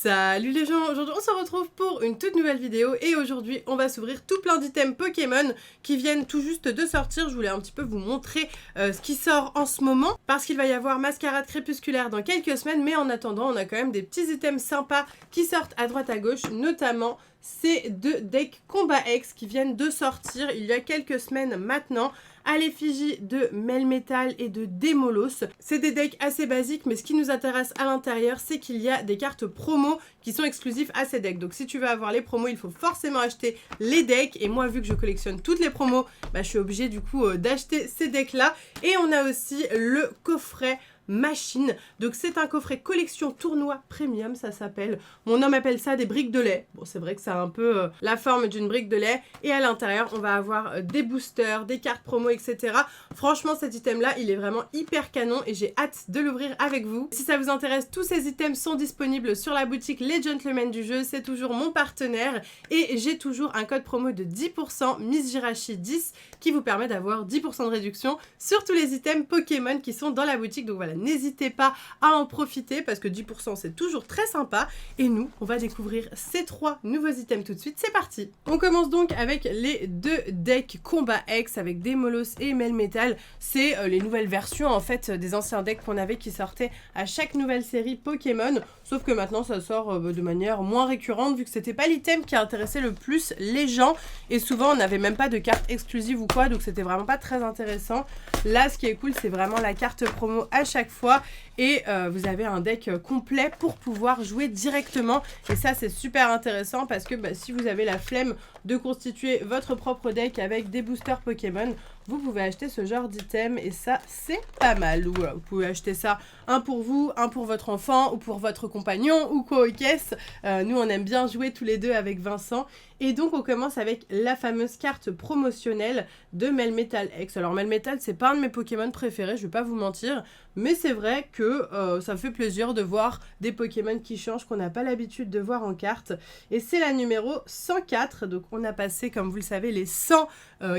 Salut les gens, aujourd'hui on se retrouve pour une toute nouvelle vidéo et aujourd'hui on va s'ouvrir tout plein d'items Pokémon qui viennent tout juste de sortir. Je voulais un petit peu vous montrer ce qui sort en ce moment parce qu'il va y avoir Mascarade Crépusculaire dans quelques semaines, mais en attendant on a quand même des petits items sympas qui sortent à droite à gauche, notamment ces deux decks Combat X qui viennent de sortir il y a quelques semaines maintenant, à l'effigie de Melmetal et de Démolos. C'est des decks assez basiques, mais ce qui nous intéresse à l'intérieur, c'est qu'il y a des cartes promo qui sont exclusives à ces decks. Donc si tu veux avoir les promos, il faut forcément acheter les decks. Et moi, vu que je collectionne toutes les promos, je suis obligée du coup d'acheter ces decks-là. Et on a aussi le coffret Machine. Donc c'est un coffret collection tournoi premium, ça s'appelle. Mon homme appelle ça des briques de lait. Bon, c'est vrai que ça a un peu la forme d'une brique de lait. Et à l'intérieur, on va avoir des boosters, des cartes promo, etc. Franchement, cet item-là, il est vraiment hyper canon et j'ai hâte de l'ouvrir avec vous. Si ça vous intéresse, tous ces items sont disponibles sur la boutique Les Gentlemen du jeu. C'est toujours mon partenaire et j'ai toujours un code promo de 10%, Miss Jirachi 10, qui vous permet d'avoir 10% de réduction sur tous les items Pokémon qui sont dans la boutique. Donc voilà, n'hésitez pas à en profiter parce que 10% c'est toujours très sympa. Et nous, on va découvrir ces trois nouveaux items tout de suite. C'est parti! On commence donc avec les deux decks Combat X avec Démolos et Melmetal. C'est les nouvelles versions en fait des anciens decks qu'on avait qui sortaient à chaque nouvelle série Pokémon. Sauf que maintenant ça sort de manière moins récurrente vu que c'était pas l'item qui intéressait le plus les gens. Et souvent on n'avait même pas de carte exclusive ou quoi, donc c'était vraiment pas très intéressant. Là ce qui est cool, c'est vraiment la carte promo à chaque fois et vous avez un deck complet pour pouvoir jouer directement. Et ça c'est super intéressant parce que si vous avez la flemme de constituer votre propre deck avec des boosters Pokémon, vous pouvez acheter ce genre d'item et ça c'est pas mal. Vous pouvez acheter ça un pour vous, un pour votre enfant ou pour votre compagnon ou quoi aux caisses. Nous on aime bien jouer tous les deux avec Vincent. Et donc on commence avec la fameuse carte promotionnelle de Melmetal X. Alors Melmetal c'est pas un de mes Pokémon préférés, je vais pas vous mentir, mais c'est vrai que ça fait plaisir de voir des Pokémon qui changent, qu'on n'a pas l'habitude de voir en carte. Et c'est la numéro 104, donc on a passé comme vous le savez les 100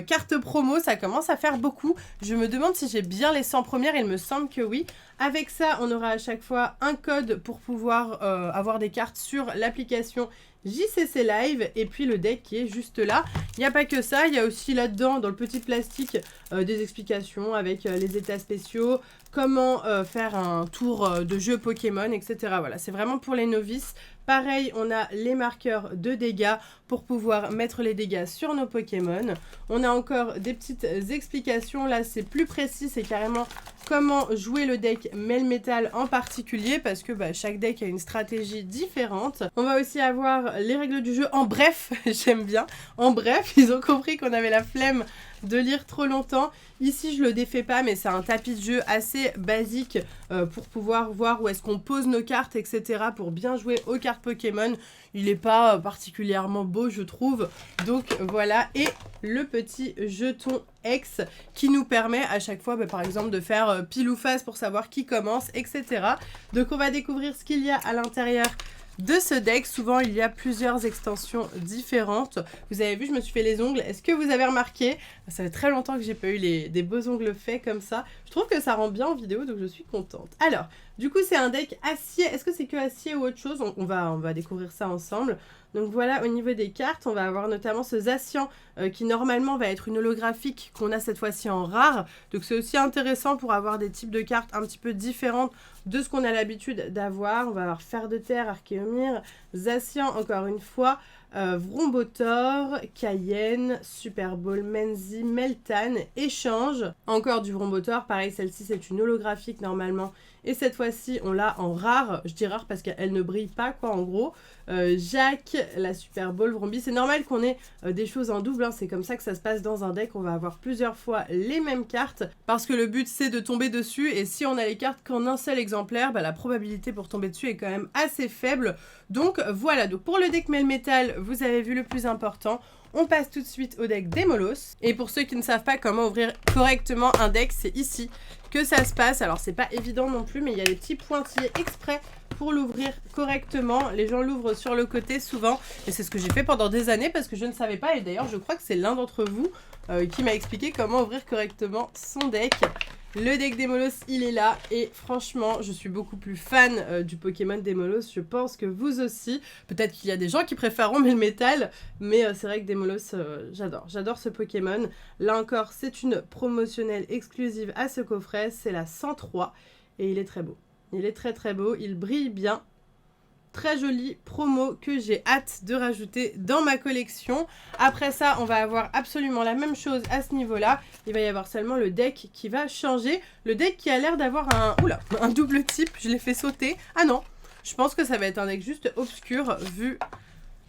cartes promo, ça commence à faire beaucoup. Je me demande si j'ai bien les 100 premières, il me semble que oui. Avec ça on aura à chaque fois un code pour pouvoir avoir des cartes sur l'application JCC Live et puis le deck qui est juste là. Il n'y a pas que ça, il y a aussi là-dedans dans le petit plastique des explications avec les états spéciaux, comment faire un tour de jeu Pokémon, etc. Voilà, c'est vraiment pour les novices. Pareil, on a les marqueurs de dégâts pour pouvoir mettre les dégâts sur nos Pokémon. On a encore des petites explications. Là, c'est plus précis, c'est carrément comment jouer le deck Melmetal en particulier parce que chaque deck a une stratégie différente. On va aussi avoir les règles du jeu en bref, j'aime bien. En bref, ils ont compris qu'on avait la flemme de lire trop longtemps. Ici je le défais pas mais c'est un tapis de jeu assez basique pour pouvoir voir où est-ce qu'on pose nos cartes, etc. pour bien jouer aux cartes Pokémon. Il n'est pas particulièrement beau je trouve, donc voilà. Et le petit jeton X qui nous permet à chaque fois par exemple de faire pile ou face pour savoir qui commence, etc. Donc on va découvrir ce qu'il y a à l'intérieur de ce deck. Souvent il y a plusieurs extensions différentes. Vous avez vu, je me suis fait les ongles. Est-ce que vous avez remarqué? Ça fait très longtemps que j'ai pas eu des beaux ongles faits comme ça. Je trouve que ça rend bien en vidéo, donc je suis contente. Alors, du coup c'est un deck acier. Est-ce que c'est que acier ou autre chose? On va découvrir ça ensemble. Donc voilà, au niveau des cartes, on va avoir notamment ce Zacian qui normalement va être une holographique qu'on a cette fois-ci en rare. Donc c'est aussi intéressant pour avoir des types de cartes un petit peu différentes de ce qu'on a l'habitude d'avoir. On va avoir Fer de Terre, Archéomir, Zacian encore une fois, Vrombotor, Cayenne, Super Ball, Menzi, Meltan, Échange. Encore du Vrombotor, pareil celle-ci c'est une holographique normalement. Et cette fois-ci, on l'a en rare. Je dis rare parce qu'elle ne brille pas, quoi, en gros. Jacques, la Super Ball, Vrombi. C'est normal qu'on ait des choses en double. Hein. C'est comme ça que ça se passe dans un deck. On va avoir plusieurs fois les mêmes cartes. Parce que le but, c'est de tomber dessus. Et si on a les cartes qu'en un seul exemplaire, la probabilité pour tomber dessus est quand même assez faible. Donc, voilà. Donc, pour le deck Melmetal, vous avez vu le plus important. On passe tout de suite au deck Démolos. Et pour ceux qui ne savent pas comment ouvrir correctement un deck, c'est ici que ça se passe. Alors c'est pas évident non plus, mais il y a des petits pointillés exprès pour l'ouvrir correctement. Les gens l'ouvrent sur le côté souvent. Et c'est ce que j'ai fait pendant des années parce que je ne savais pas. Et d'ailleurs je crois que c'est l'un d'entre vous qui m'a expliqué comment ouvrir correctement son deck. Le deck Démolos, il est là et franchement, je suis beaucoup plus fan du Pokémon Démolos. Je pense que vous aussi. Peut-être qu'il y a des gens qui préféreront Melmetal, mais c'est vrai que Démolos, j'adore. J'adore ce Pokémon. Là encore, c'est une promotionnelle exclusive à ce coffret. C'est la 103 et il est très beau. Il est très très beau, il brille bien. Très jolie promo que j'ai hâte de rajouter dans ma collection. Après ça, on va avoir absolument la même chose à ce niveau-là. Il va y avoir seulement le deck qui va changer. Le deck qui a l'air d'avoir un double type. Je l'ai fait sauter. Ah non, je pense que ça va être un deck juste obscur vu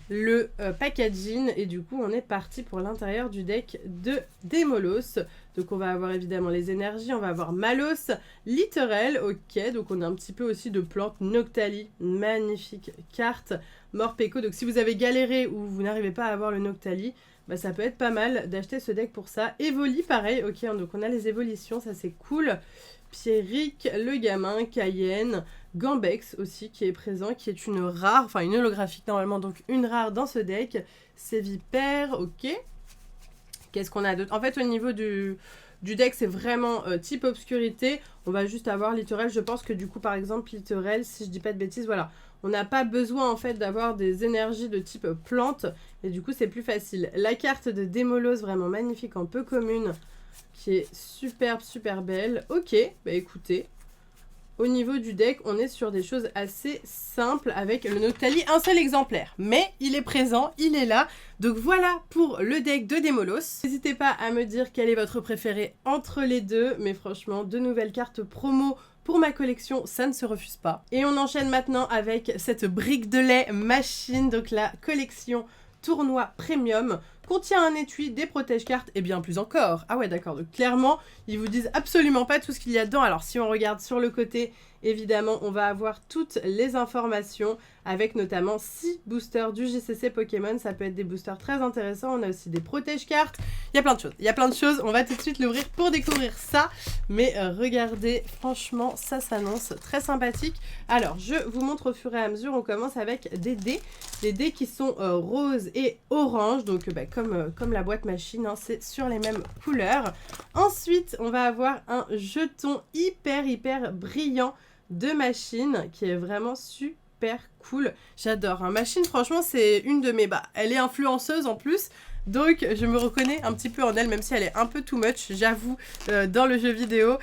le packaging. Et du coup, on est parti pour l'intérieur du deck de Démolos. Donc on va avoir évidemment les énergies, on va avoir Malos, Littorel, ok, donc on a un petit peu aussi de plantes, Noctali, magnifique carte, Morpeko, donc si vous avez galéré ou vous n'arrivez pas à avoir le Noctali, bah ça peut être pas mal d'acheter ce deck pour ça. Evoli pareil, ok, donc on a les évolutions, ça c'est cool. Pierrick, le gamin, Cayenne, Gambex aussi qui est présent, qui est une rare, enfin une holographique normalement, donc une rare dans ce deck. C'est Vipère, ok. Qu'est-ce qu'on a d'autre? En fait, au niveau du deck, c'est vraiment type obscurité. On va juste avoir Littorel. Je pense que du coup, par exemple, Littorel, si je dis pas de bêtises, voilà. On n'a pas besoin, en fait, d'avoir des énergies de type plante. Et du coup, c'est plus facile. La carte de Démolos, vraiment magnifique en peu commune, qui est superbe, super belle. Ok, bah écoutez... Au niveau du deck, on est sur des choses assez simples avec le Noctali, un seul exemplaire. Mais il est présent, il est là. Donc voilà pour le deck de Démolos. N'hésitez pas à me dire quel est votre préféré entre les deux. Mais franchement, de nouvelles cartes promo pour ma collection, ça ne se refuse pas. Et on enchaîne maintenant avec cette brique de lait machine. Donc la collection Tournoi Premium contient un étui, des protège-cartes et bien plus encore. Ah ouais, d'accord, donc clairement, ils vous disent absolument pas tout ce qu'il y a dedans. Alors si on regarde sur le côté, évidemment, on va avoir toutes les informations avec notamment 6 boosters du JCC Pokémon. Ça peut être des boosters très intéressants. On a aussi des protège-cartes. Il y a plein de choses. Il y a plein de choses. On va tout de suite l'ouvrir pour découvrir ça. Mais regardez, franchement, ça s'annonce très sympathique. Alors, je vous montre au fur et à mesure. On commence avec des dés. Des dés qui sont roses et orange. Donc, comme la boîte machine, hein, c'est sur les mêmes couleurs. Ensuite, on va avoir un jeton hyper brillant de machine qui est vraiment super cool. J'adore. Hein. Machine, franchement, c'est une de mes... elle est influenceuse en plus. Donc, je me reconnais un petit peu en elle, même si elle est un peu too much, j'avoue, dans le jeu vidéo.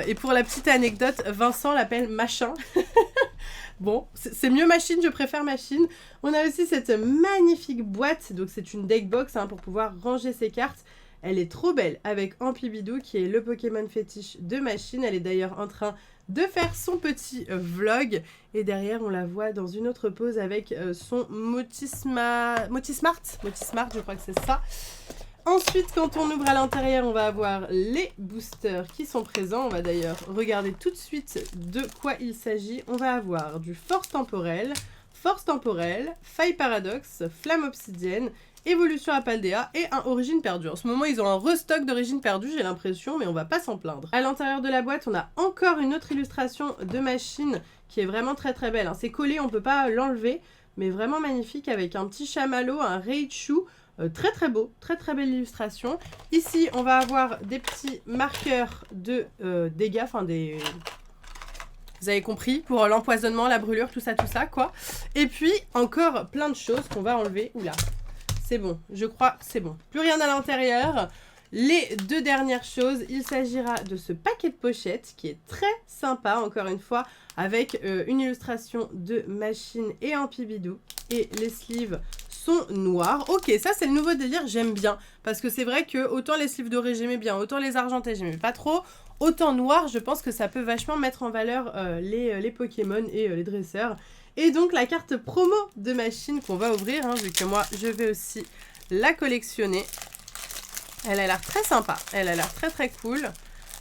Et pour la petite anecdote, Vincent l'appelle Machin. Bon, c'est mieux Machine, je préfère Machine. On a aussi cette magnifique boîte, donc c'est une deck box hein, pour pouvoir ranger ses cartes. Elle est trop belle avec Amplibidou qui est le Pokémon fétiche de Machine. Elle est d'ailleurs en train de faire son petit vlog. Et derrière, on la voit dans une autre pose avec son Motismart, je crois que c'est ça. Ensuite, quand on ouvre à l'intérieur, on va avoir les boosters qui sont présents. On va d'ailleurs regarder tout de suite de quoi il s'agit. On va avoir du Force Temporelle, Faille Paradoxe, Flamme Obsidienne, Évolution à Paldea et un Origine Perdue. En ce moment, ils ont un restock d'Origine Perdue, j'ai l'impression, mais on va pas s'en plaindre. À l'intérieur de la boîte, on a encore une autre illustration de machine qui est vraiment très belle. Hein. C'est collé, on peut pas l'enlever, mais vraiment magnifique avec un petit chamallow, un Raichu. Très beau, très belle illustration. Ici, on va avoir des petits marqueurs de dégâts, enfin des... Vous avez compris, pour l'empoisonnement, la brûlure, tout ça, quoi. Et puis, encore plein de choses qu'on va enlever. Oula, c'est bon, je crois, c'est bon. Plus rien à l'intérieur. Les deux dernières choses, il s'agira de ce paquet de pochettes qui est très sympa, encore une fois, avec une illustration de machine et Amphibidou. Et les sleeves sont noirs. Ok, ça c'est le nouveau délire, j'aime bien. Parce que c'est vrai que autant les sleeves dorés j'aimais bien, autant les argentés j'aimais pas trop. Autant noir, je pense que ça peut vachement mettre en valeur les Pokémon et les dresseurs. Et donc la carte promo de machine qu'on va ouvrir, hein, vu que moi je vais aussi la collectionner. Elle a l'air très sympa, elle a l'air très cool.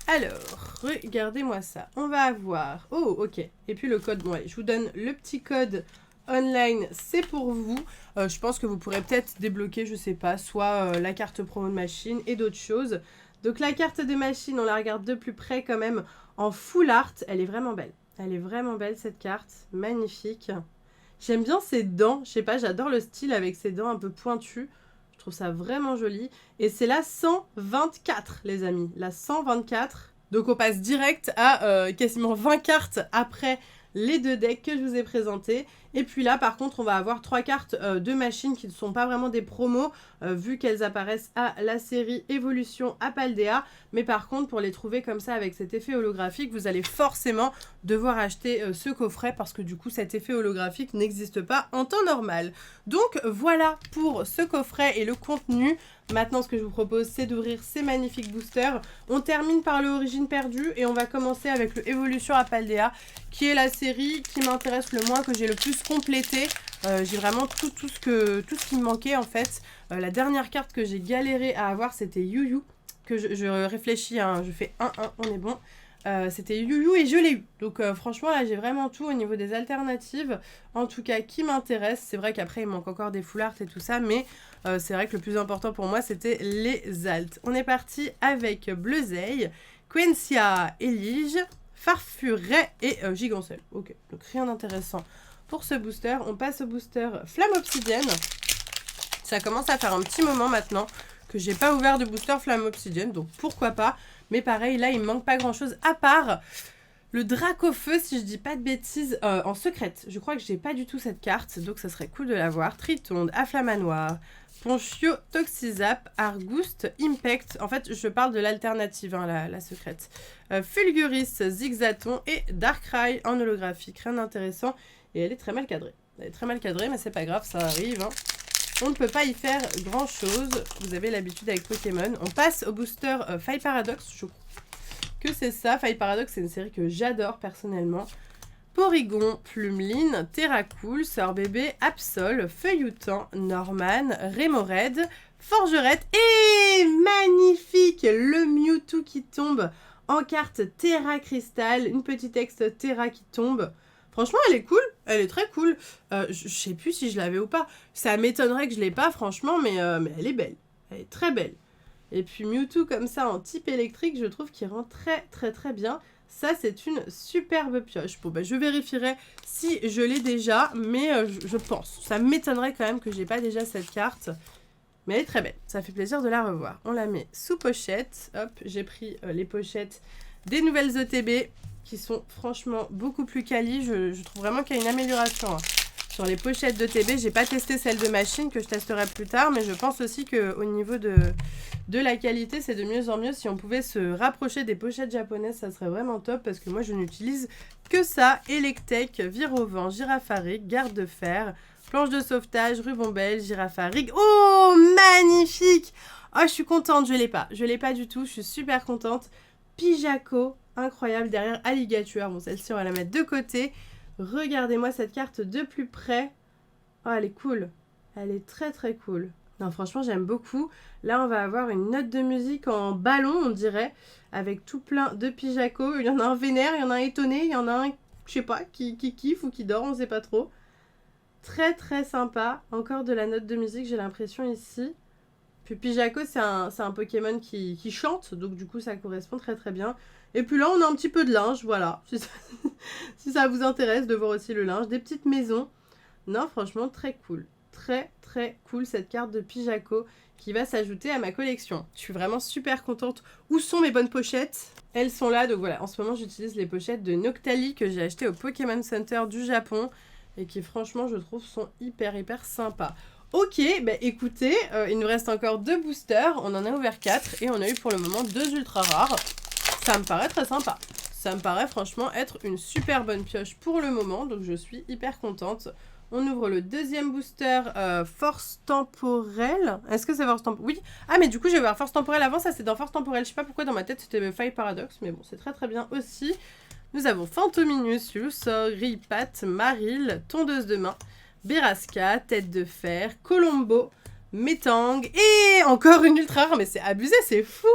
Alors, regardez-moi ça. On va avoir... Oh, ok. Et puis le code, bon, allez, je vous donne le petit code online, c'est pour vous. Je pense que vous pourrez peut-être débloquer, je sais pas, soit la carte promo de machine et d'autres choses. Donc la carte de machine, on la regarde de plus près quand même en full art. Elle est vraiment belle. Elle est vraiment belle cette carte, magnifique. J'aime bien ses dents, je sais pas, j'adore le style avec ses dents un peu pointues. Je trouve ça vraiment joli. Et c'est la 124, les amis. La 124. Donc on passe direct à quasiment 20 cartes après les 2 decks que je vous ai présentés. Et puis là, par contre, on va avoir 3 cartes de machines qui ne sont pas vraiment des promos, vu qu'elles apparaissent à la série Évolution à Paldea. Mais par contre, pour les trouver comme ça avec cet effet holographique, vous allez forcément devoir acheter ce coffret parce que du coup, cet effet holographique n'existe pas en temps normal. Donc voilà pour ce coffret et le contenu. Maintenant, ce que je vous propose, c'est d'ouvrir ces magnifiques boosters. On termine par le Origine perdue et on va commencer avec le Évolution à Paldea, qui est la série qui m'intéresse le moins, que j'ai le plus complété. J'ai vraiment tout ce qui me manquait en fait. La dernière carte que j'ai galéré à avoir, c'était Yu Yu, que je réfléchis, hein, je fais 1-1, on est bon. C'était Yu Yu et je l'ai eu. Donc franchement là j'ai vraiment tout au niveau des alternatives, en tout cas qui m'intéresse. C'est vrai qu'après il manque encore des full art et tout ça, mais c'est vrai que le plus important pour moi c'était les alts. On est parti avec Bleuzeille, Quencia, Elige, Farfuret et Gigancelle. Ok, donc rien d'intéressant pour ce booster. On passe au booster Flamme Obsidienne. Ça commence à faire un petit moment maintenant que j'ai pas ouvert de booster Flamme Obsidienne, donc pourquoi pas. Mais pareil, là, il me manque pas grand-chose, à part le Dracofeu, si je dis pas de bêtises, en secrète. Je crois que j'ai pas du tout cette carte, donc ça serait cool de l'avoir. Tritonde, Afflamanoir, Ponchio, Toxizap, Argouste, Impact. En fait, je parle de l'alternative, hein, la secrète. Fulguris, Zigzaton et Darkrai en holographique. Rien d'intéressant. Et elle est très mal cadrée. Elle est très mal cadrée, mais c'est pas grave, ça arrive, hein. On ne peut pas y faire grand chose. Vous avez l'habitude avec Pokémon. On passe au booster Faille Paradox. Je crois que c'est ça. Faille Paradox, c'est une série que j'adore personnellement. Porygon, Plumeline, Terracool, Sœur Bébé, Absol, Feuilloutant, Norman, Rémoraid, Forgerette et magnifique le Mewtwo qui tombe en carte Terra Cristal. Une petite texte Terra qui tombe. Franchement, elle est cool, elle est très cool. Je sais plus si je l'avais ou pas. Ça m'étonnerait que je l'ai pas, franchement, mais elle est belle. Elle est très belle. Et puis Mewtwo comme ça en type électrique, je trouve qu'il rend très bien. Ça, c'est une superbe pioche. Bon, bah, je vérifierai si je l'ai déjà, mais je pense. Ça m'étonnerait quand même que j'ai pas déjà cette carte. Mais elle est très belle. Ça fait plaisir de la revoir. On la met sous pochette. Hop, j'ai pris les pochettes des nouvelles ETB. Qui sont franchement beaucoup plus quali. Je trouve vraiment qu'il y a une amélioration hein. Sur les pochettes de TB. J'ai pas testé celle de machine que je testerai plus tard, mais je pense aussi qu'au niveau de la qualité, c'est de mieux en mieux. Si on pouvait se rapprocher des pochettes japonaises, ça serait vraiment top parce que moi je n'utilise que ça. Electek, Virovent, Girafarig, Garde de Fer, Planche de sauvetage, Rubombelle, Girafarig. Oh, magnifique! Oh, je suis contente, je l'ai pas. Je l'ai pas du tout, je suis super contente. Pijaco. Incroyable, derrière Alligator. Bon, celle-ci, on va la mettre de côté. Regardez-moi cette carte de plus près. Oh, elle est cool. Elle est très cool. Non, franchement, j'aime beaucoup. Là, on va avoir une note de musique en ballon, on dirait, avec tout plein de Pijaco. Il y en a un vénère, il y en a un étonné, il y en a un, je sais pas, qui kiffe ou qui dort, on ne sait pas trop. Très sympa. Encore de la note de musique, j'ai l'impression ici. Puis Pijaco, c'est un Pokémon qui chante, donc du coup, ça correspond très bien. Et puis là, on a un petit peu de linge, voilà. Si ça vous intéresse de voir aussi le linge. Des petites maisons. Non, franchement, très cool. Très cool cette carte de Pijaco qui va s'ajouter à ma collection. Je suis vraiment super contente. Où sont mes bonnes pochettes? Elles sont là, donc voilà. En ce moment, j'utilise les pochettes de Noctali que j'ai achetées au Pokémon Center du Japon et qui, franchement, je trouve, sont hyper sympas. Ok, bah écoutez, il nous reste encore 2 boosters. On en a ouvert 4 et on a eu pour le moment 2 ultra rares. Ça me paraît très sympa. Ça me paraît franchement être une super bonne pioche pour le moment. Donc je suis hyper contente. On ouvre le deuxième booster Force Temporelle. Est-ce que c'est Force Temporelle? Oui. Ah mais du coup je vais voir Force Temporelle avant. Ça c'est dans Force Temporelle. Je sais pas pourquoi dans ma tête c'était Faille Paradox. Mais bon c'est très bien aussi. Nous avons Fantominus, Lussor, Grillepatte, Maril, Tondeuse de main, Berasca, Tête de Fer, Colombo, Métang et encore une ultra rare. Mais c'est abusé, c'est fou.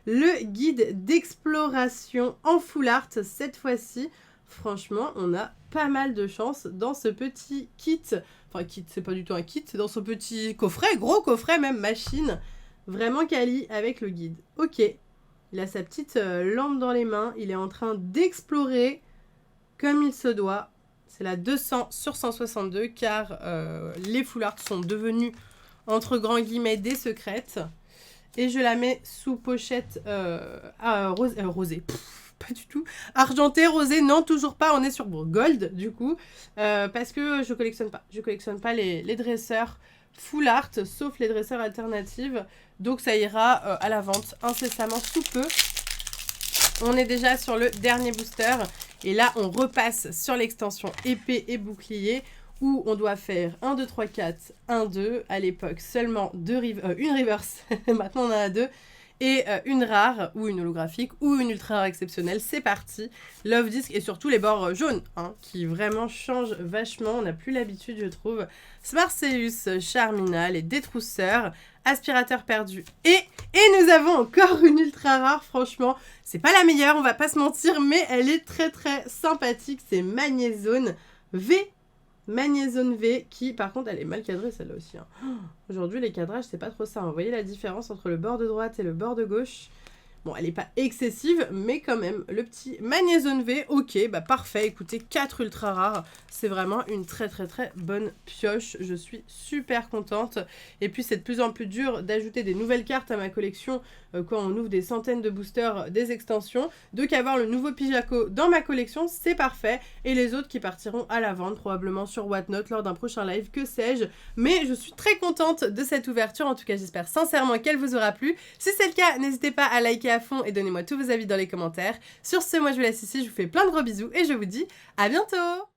Le guide d'exploration en full art cette fois-ci. Franchement, on a pas mal de chance dans ce petit kit. Enfin, kit, c'est pas du tout un kit, c'est dans ce petit coffret, gros coffret même, machine. Vraiment quali avec le guide. Ok, il a sa petite lampe dans les mains. Il est en train d'explorer comme il se doit. C'est la 200 sur 162 car les full art sont devenus, entre grands guillemets, des secrètes. et je la mets sous pochette rosée. Pas du tout. Argenté, rosé, non, toujours pas. On est sur gold, du coup. Parce que je collectionne pas. Je collectionne pas les dresseurs full art, sauf les dresseurs alternatives. Donc ça ira à la vente incessamment sous peu. On est déjà sur le dernier booster. Et là, on repasse sur l'extension épée et bouclier, où on doit faire 1, 2, 3, 4, 1, 2. À l'époque, seulement une reverse. Maintenant, on en a 2. Et une rare, ou une holographique, ou une ultra rare exceptionnelle. C'est parti. Love Disc et surtout les bords jaunes, hein, qui vraiment changent vachement. On n'a plus l'habitude, je trouve. Smarceus, Charmina, les détrousseurs, aspirateur perdu. Et nous avons encore une ultra rare, franchement. C'est pas la meilleure, on va pas se mentir, mais elle est très très sympathique. C'est Magnézone V. Magnézone V, qui par contre elle est mal cadrée celle-là aussi. Hein. Aujourd'hui les cadrages c'est pas trop ça. Vous voyez la différence entre le bord de droite et le bord de gauche? Bon, elle n'est pas excessive, mais quand même, le petit Magnézone V, ok, bah parfait, écoutez, 4 ultra rares, c'est vraiment une très très très bonne pioche, je suis super contente. Et puis c'est de plus en plus dur d'ajouter des nouvelles cartes à ma collection quand on ouvre des centaines de boosters, des extensions. Donc avoir le nouveau Pijaco dans ma collection, c'est parfait, et les autres qui partiront à la vente, probablement sur Whatnot lors d'un prochain live, que sais-je. Mais je suis très contente de cette ouverture, en tout cas j'espère sincèrement qu'elle vous aura plu. Si c'est le cas, n'hésitez pas à liker à fond et donnez-moi tous vos avis dans les commentaires. Sur ce, moi je vous laisse ici, je vous fais plein de gros bisous et je vous dis à bientôt!